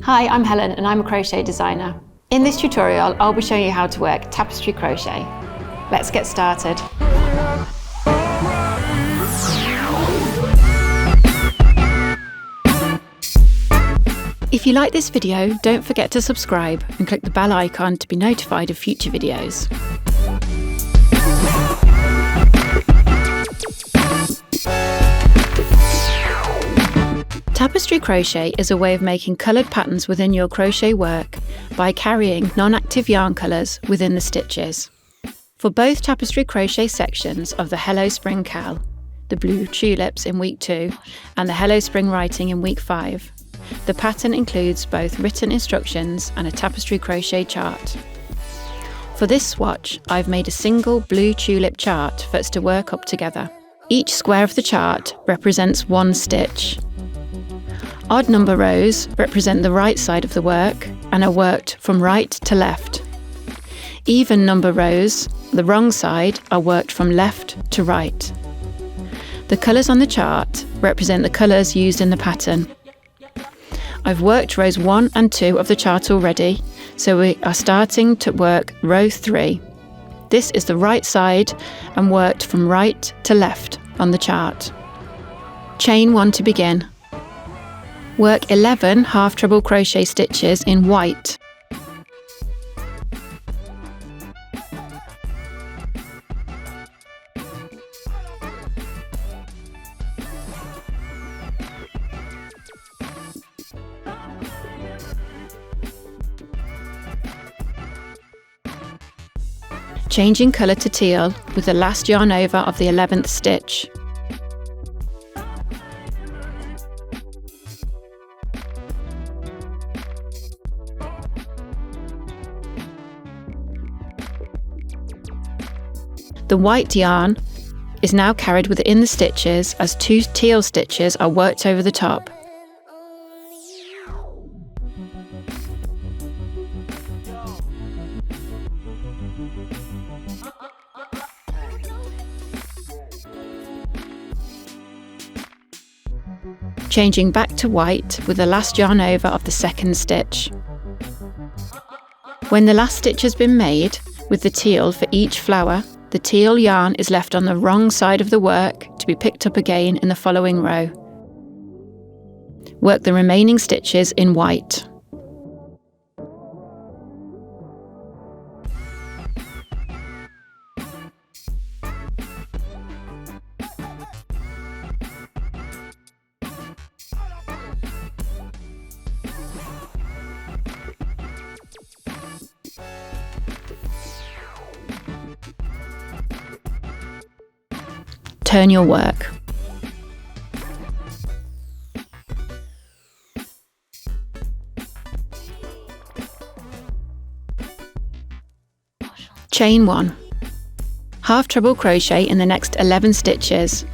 Hi, I'm Helen and I'm a crochet designer. In this tutorial, I'll be showing you how to work tapestry crochet. Let's get started. If you like this video, don't forget to subscribe and click the bell icon to be notified of future videos. Tapestry crochet is a way of making coloured patterns within your crochet work by carrying non-active yarn colours within the stitches. For both tapestry crochet sections of the Hello Spring Cal, the blue tulips in week 2 and the Hello Spring Writing in week 5, the pattern includes both written instructions and a tapestry crochet chart. For this swatch, I've made a single blue tulip chart for us to work up together. Each square of the chart represents one stitch. Odd number rows represent the right side of the work and are worked from right to left. Even number rows, the wrong side, are worked from left to right. The colours on the chart represent the colours used in the pattern. I've worked rows 1 and 2 of the chart already, so we are starting to work row 3. This is the right side and worked from right to left on the chart. Chain 1 to begin. Work 11 half treble crochet stitches in white. Changing colour to teal with the last yarn over of the 11th stitch. The white yarn is now carried within the stitches as 2 teal stitches are worked over the top. Changing back to white with the last yarn over of the 2nd stitch. When the last stitch has been made, with the teal for each flower, the teal yarn is left on the wrong side of the work to be picked up again in the following row. Work the remaining stitches in white. Turn your work. Chain 1. Half treble crochet in the next 11 stitches.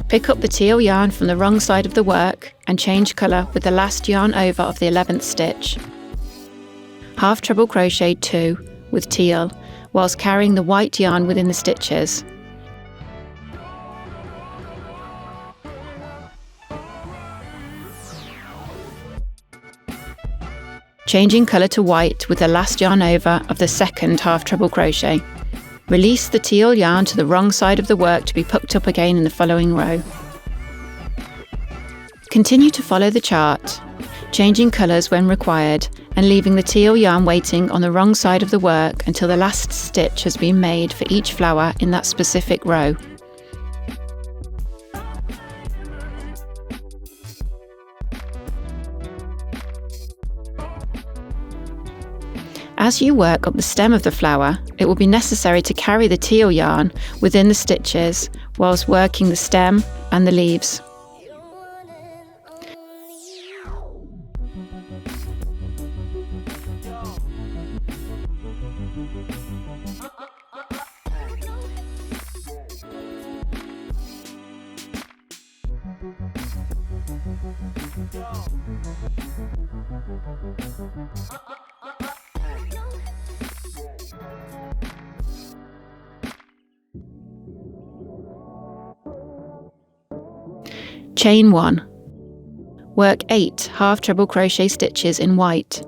Pick up the teal yarn from the wrong side of the work and change colour with the last yarn over of the 11th stitch. Half treble crochet 2 with teal whilst carrying the white yarn within the stitches. Changing colour to white with the last yarn over of the 2nd half treble crochet. Release the teal yarn to the wrong side of the work to be picked up again in the following row. Continue to follow the chart, changing colours when required and leaving the teal yarn waiting on the wrong side of the work until the last stitch has been made for each flower in that specific row. As you work up the stem of the flower, it will be necessary to carry the teal yarn within the stitches whilst working the stem and the leaves. Chain 1. Work 8 half treble crochet stitches in white.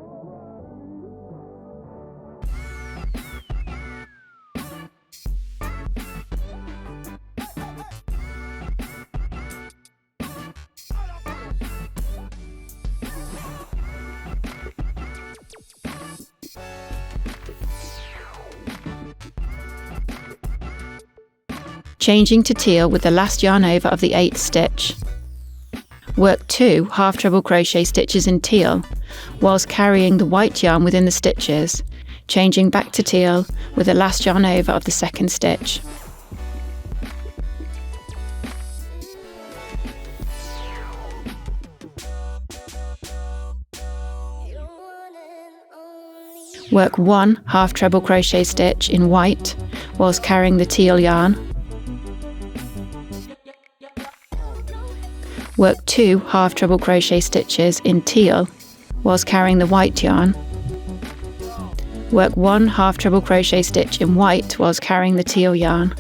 Changing to teal with the last yarn over of the 8th stitch. Work 2 half treble crochet stitches in teal, whilst carrying the white yarn within the stitches, changing back to teal with the last yarn over of the 2nd stitch. Work 1 half treble crochet stitch in white, whilst carrying the teal yarn. Work 2 half treble crochet stitches in teal whilst carrying the white yarn. Work 1 half treble crochet stitch in white whilst carrying the teal yarn.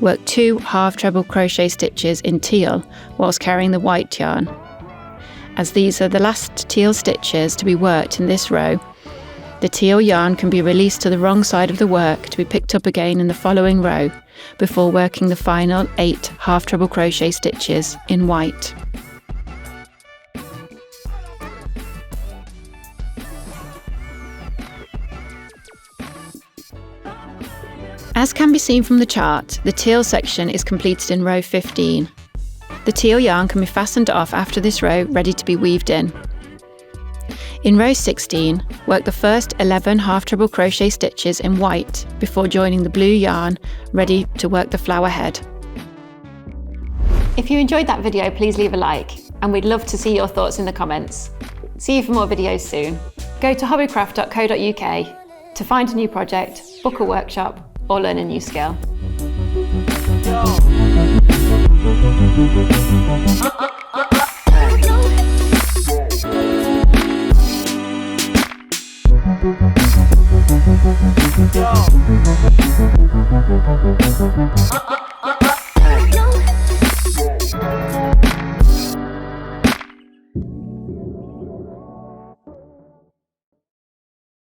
Work 2 half treble crochet stitches in teal whilst carrying the white yarn. As these are the last teal stitches to be worked in this row, the teal yarn can be released to the wrong side of the work to be picked up again in the following row before working the final 8 half treble crochet stitches in white. As can be seen from the chart, the teal section is completed in row 15. The teal yarn can be fastened off after this row, ready to be weaved in. In row 16, work the first 11 half treble crochet stitches in white before joining the blue yarn, ready to work the flower head. If you enjoyed that video, please leave a like, and we'd love to see your thoughts in the comments. See you for more videos soon. Go to hobbycraft.co.uk to find a new project, book a workshop, or learn a new skill. Yo.